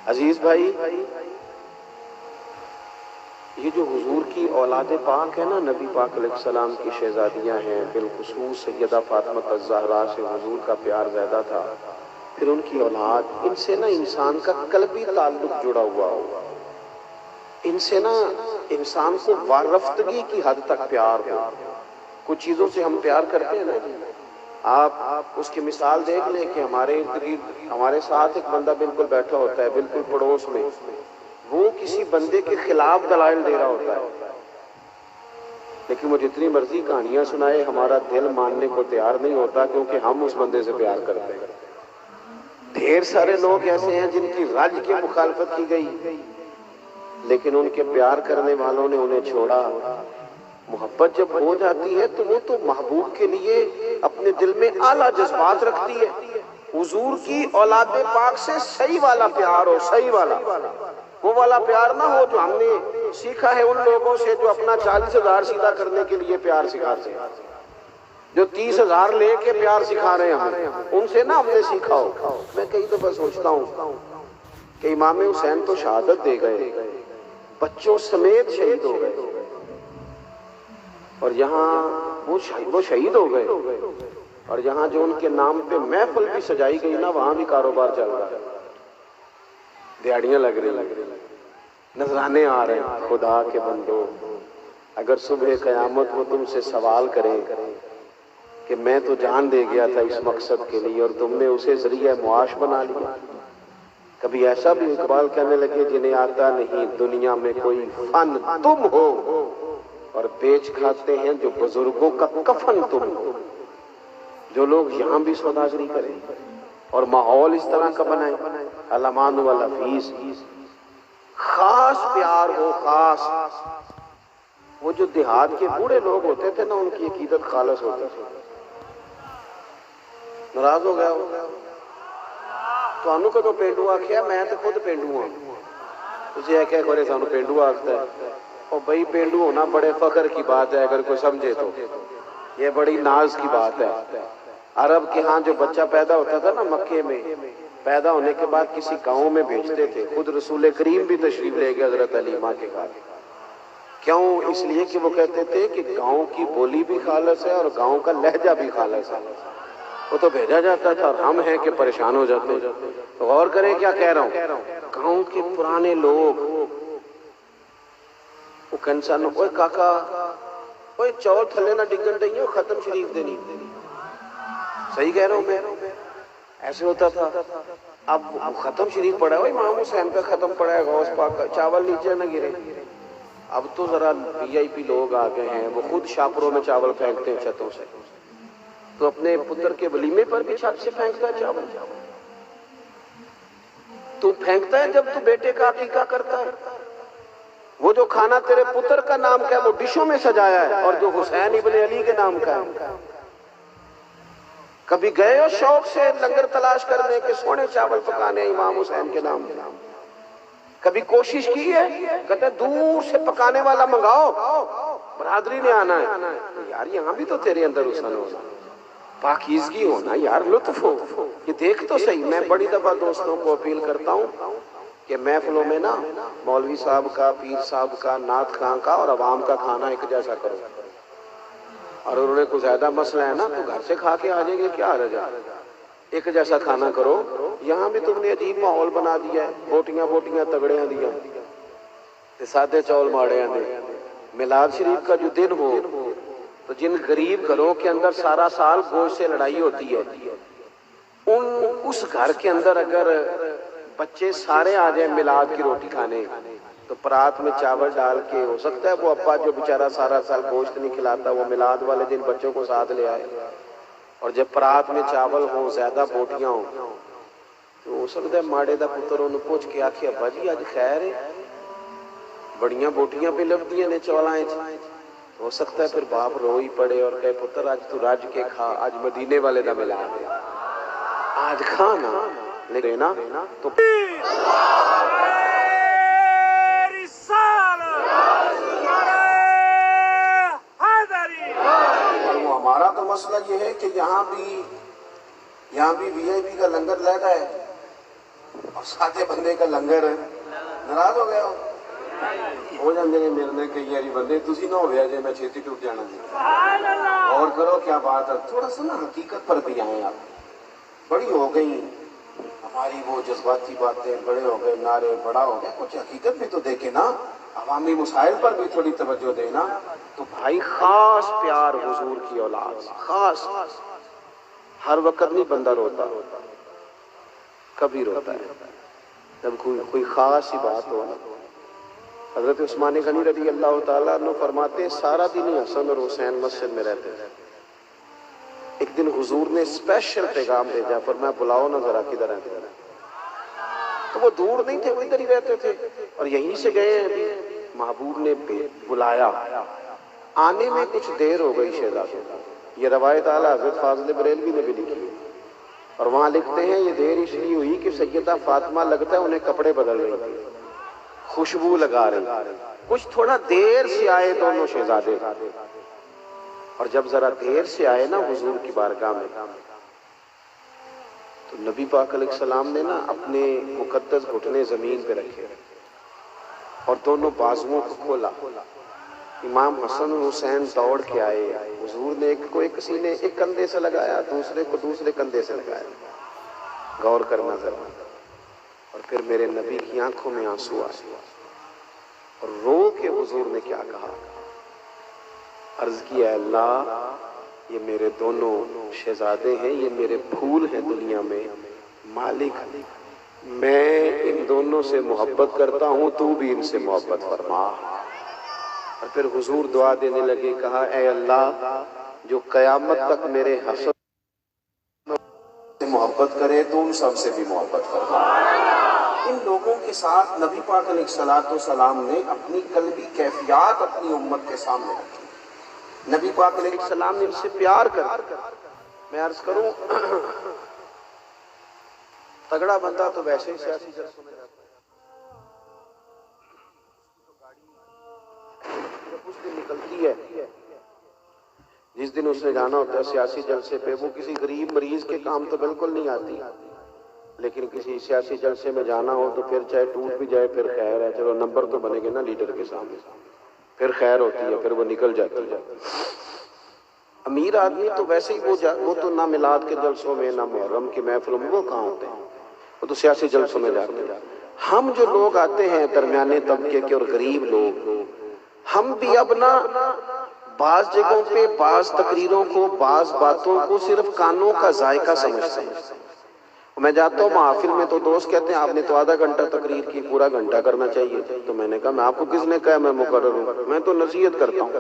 عزیز بھائی، یہ جو حضور کی اولاد پاک ہے نا، نبی پاک علیہ السلام کی شہزادیاں ہیں، بالخصوص سیدہ فاطمہ الزہرا سے حضور کا پیار زیادہ تھا، پھر ان کی اولاد، ان سے نا انسان کا قلبی تعلق جڑا ہوا ہو، ان سے نا انسان کو وارفتگی کی حد تک پیار ہو۔ کچھ چیزوں سے ہم پیار کرتے ہیں نا، آپ اس کی مثال دیکھ لیں کہ ہمارے ارد گرد ہمارے ساتھ ایک بندہ بالکل بیٹھا ہوتا ہے، بالکل پڑوس میں، وہ کسی بندے کے خلاف دلائل دے رہا ہوتا ہے، لیکن وہ جتنی مرضی کہانیاں سنائے ہمارا دل ماننے کو تیار نہیں ہوتا، کیونکہ ہم اس بندے سے پیار کرتے ہیں۔ ڈھیر سارے لوگ ایسے ہیں جن کی رج کی مخالفت کی گئی، لیکن ان کے پیار کرنے والوں نے انہیں چھوڑا۔ محبت جب ہو جاتی ہے تو وہ تو محبوب کے لیے اپنے دل میں اعلیٰ جذبات رکھتی ہے۔ حضور کی اولاد پاک سے صحیح والا پیار ہو، صحیح والا، وہ والا پیار نہ ہو جو ہم نے سیکھا ہے ان لوگوں سے جو اپنا 40,000 سیدھا کرنے کے لیے پیار سکھاتے ہیں، جو 30,000 لے کے پیار سکھا رہے ہیں ہمیں، ان سے نہ ہم نے سیکھا ہو۔ میں کئی دفعہ سوچتا ہوں کہ امام حسین تو شہادت دے گئے، بچوں سمیت شہید ہو گئے، اور یہاں وہ شہید ہو گئے، اور یہاں جو ان کے نام پہ محفل بھی سجائی گئی نا، وہاں بھی کاروبار چل رہا ہے، دیہڑیاں لگ رہی، نذرانے آ رہے ہیں۔ خدا کے بندو، اگر صبح قیامت وہ تم سے سوال کریں کہ میں تو جان دے گیا تھا اس مقصد کے لیے اور تم نے اسے ذریعہ معاش بنا لیا، کبھی ایسا بھی اقبال کہنے لگے جنہیں آتا نہیں دنیا میں کوئی فن تم ہو، اور بیچ کھاتے ہیں جو بزرگوں کا کفن تم ہو۔ جو لوگ یہاں بھی سوداگری کریں اور ماحول اس طرح کا بنائیں، الامان والافیس، خاص پیار ہو، خاص۔ وہ جو دیہات کے بوڑھے لوگ ہوتے تھے نا، ان کی عقیدت خالص ہوتی تھی۔ ناراض ہو گیا ہو تو انو کدو پینڈو آکھیا، میں تو خود پینڈو ہوں، تجھے ایک ایک بارے سانو پینڈو آکھتا ہے۔ اور بھئی پینڈو ہونا بڑے فخر کی بات ہے اگر کوئی سمجھے تو، یہ بڑی ناز کی بات ہے۔ عرب کے ہاں جو بچہ پیدا ہوتا تھا نا مکے میں، پیدا ہونے کے بعد کسی گاؤں میں بھیجتے تھے، خود رسول کریم بھی تشریف لے گئے حضرت حلیمہ کے گھر۔ کیوں؟ اس لیے کہ وہ کہتے تھے کہ گاؤں کی بولی بھی خالص ہے اور گاؤں کا لہجہ بھی خالص ہے، وہ تو بھیجا جاتا تھا، اور ہم ہیں کہ پریشان ہو جاتے ہیں۔ تو غور کریں کیا کہہ رہا ہوں، گاؤں کے پرانے لوگ وہ کنسان، اوے کاکا، اوے چول تھلے نہ ڈگن دیں، وہ ختم شریف دینی، صحیح کہہ رہا ہوں میں؟ ایسے ہوتا تھا۔ اب ختم شریف پڑا ہے، امام حسین پہ ختم پڑا ہے، غوث پاک کا، چاول نیچے نہ گرے۔ اب تو ذرا وی آئی پی لوگ آ گئے ہیں، وہ خود شاپروں میں چاول پھینکتے ہیں چھتوں سے، تو اپنے پتر کے ولیمے پر بھی چھت سے پھینکتا ہے چاول؟ تو پھینکتا ہے جب تو بیٹے کا عقیقہ کرتا ہے؟ وہ جو کھانا تیرے پتر کا نام کا ہے وہ ڈشوں میں سجایا ہے، اور جو حسین ابن علی کے نام کا ہے۔ کبھی گئے ہو شوق سے لنگر تلاش کرنے کے سونے چاول پکانے امام حسین کے نام؟ کبھی کوشش کی ہے؟ کہتے ہیں دور سے پکانے والا منگاؤ، برادری نے آنا ہے۔ یار یہاں بھی تو تیرے اندر حسن ہونا، پاکیزگی ہونا، یار لطف ہو، یہ دیکھ تو صحیح۔ میں بڑی دفعہ دوستوں کو اپیل کرتا ہوں کہ محفلوں میں نا مولوی صاحب کا، پیر صاحب کا، نعت خواں کا اور عوام کا کھانا ایک جیسا کرو، اور انہوں نے کوئی زیادہ مسئلہ ہے نا تو گھر سے کھا کے آ جائیں گے، کیا حرج ہے، ایک جیسا کھانا کرو۔ یہاں بھی تم نے عجیب ماحول بنا دیا ہے، بوٹیاں بوٹیاں تگڑیاں دیا، سادے چول ماڑیاں دے۔ میلاد شریف کا جو دن ہو تو جن غریب گھروں کے اندر سارا سال گوشت سے لڑائی ہوتی ہے، اس گھر کے اندر اگر بچے سارے آ جائیں میلاد کی روٹی کھانے، تو پرات میں چاول ڈال کے، ہو سکتا ہے وہ ابا جو بیچارہ سارا سال گوشت نہیں کھلاتا وہ میلاد والے دن بچوں کو ساتھ لے آئے، اور جب پرات میں چاول ہوں، زیادہ بوٹیاں ہوں، تو ہو سکتا ہے ماڑے دا پتر انہوں پوچھ کے آکھے ابا جی آج خیر ہے، بڑیاں بوٹیاں پہ لبدیاں نے چولائیں۔ ہو سکتا ہے پھر باپ رو ہی پڑے اور کہے پتر آج تو راج کے کھا، آج مدینے والے دا میلاد ہے، آج کھانا لینا تو ہمارا تو مسئلہ یہ ہے کہ یہاں بھی وی آئی پی کا لنگر لگ رہا ہے، اور ساتھے بندے کا لنگر ہے، ناراض ہو گیا ہو جاندے نے میرے نے کئی یاری بندے تسی نہ ہویا جے میں چھیتی ٹوٹ جانا جی، اور کرو کیا بات ہے، تھوڑا سا نا حقیقت پر بھی آئیں آپ، بڑی ہو گئی ہماری وہ جذباتی باتیں، بڑے ہو گئے نعرے، بڑا ہو گیا، کچھ حقیقت بھی تو دیکھیں نا، عوامی مسائل پر بھی تھوڑی توجہ دے نا۔ تو بھائی خاص پیار حضور کی اولاد، خاص، ہر وقت نہیں بندہ روتا، کبھی روتا ہے جب کوئی خاص ہی بات ہو نا۔ حضرت عثمان غنی رضی اللہ تعالیٰ عنہ فرماتے ہیں سارا دن ہی حسن اور حسین مسجد میں رہتے تھے۔ ایک دن حضور نے اسپیشل پیغام بھیجا، فرمایا بلاؤ نا ذرا کدھر ہیں، تو وہ دور نہیں تھے، وہ ادھر ہی رہتے تھے اور یہیں سے گئے ہیں ابھی۔ محبوب نے بلایا، آنے میں کچھ دیر ہو گئی شہزادے، یہ روایت اعلیٰ حضرت فاضل بریلوی نے بھی لکھی اور وہاں لکھتے ہیں یہ دیر اس لیے ہوئی کہ سیدہ فاطمہ لگتا ہے انہیں کپڑے بدل رہی تھی، خوشبو لگا رہی، کچھ تھوڑا دیر سے آئے دونوں شہزادے، اور جب ذرا دیر سے آئے نا حضور کی بارگاہ میں تو نبی پاک علیہ السلام نے نا اپنے مقدس گھٹنے زمین پہ رکھے اور دونوں بازوؤں کو کھولا۔ امام حسن و حسین دوڑ کے آئے، حضور نے ایک سینے ایک کندھے سے لگایا، دوسرے کو دوسرے کندھے سے لگایا، غور کرنا ذرا، اور پھر میرے نبی کی آنکھوں میں آنسو آئے اور رو کے حضور نے کیا کہا، عرض کیا اے اللہ یہ میرے دونوں شہزادے ہیں، یہ میرے پھول ہیں دنیا میں، مالک میں ان دونوں سے محبت کرتا ہوں، تو بھی ان سے محبت فرما۔ اور پھر حضور دعا دینے لگے، کہا اے اللہ جو قیامت تک میرے حسن سے محبت کرے تو ان سب سے بھی محبت فرما۔ ان لوگوں کے ساتھ نبی پاک علیہ السلام نے اپنی قلبی کیفیات اپنی امت کے سامنے رکھی۔ نبی پاک علیہ السلام نے ان سے پیار کر، میں عرض کروں تگڑا بندہ تو ویسے ہی سیاسی جلسوں میں جاتا ہے، اس دن نکلتی ہے جس دن اس نے جانا ہوتا ہے سیاسی جلسے پہ، وہ کسی غریب مریض کے کام تو بالکل نہیں آتی، لیکن کسی سیاسی جلسے میں جانا ہو تو پھر چاہے ٹوٹ بھی جائے پھر خیر ہے، چلو نمبر تو بنے گے نا لیڈر کے سامنے، پھر خیر ہوتی ہے، پھر وہ نکل جاتی ہے۔ امیر آدمی تو ویسے ہی وہ تو نہ میلاد کے جلسوں میں نہ محرم کی محفلوں میں، وہ کہاں ہوتے ہیں، وہ تو سیاسی جلسوں میں جاتے ہیں۔ ہم جو لوگ آتے ہیں درمیانے طبقے کے اور غریب لوگ، ہم بھی اب نا بعض جگہوں پہ بعض تقریروں کو بعض باتوں کو صرف کانوں کا ذائقہ سمجھتے ہیں۔ میں جاتا ہوں محافل میں تو دوست کہتے ہیں آپ نے تو آدھا گھنٹہ تقریر کی، پورا گھنٹہ کرنا چاہیے، تو میں نے کہا میں آپ کو کس نے کہا میں مقرر ہوں، میں تو نصیحت کرتا ہوں۔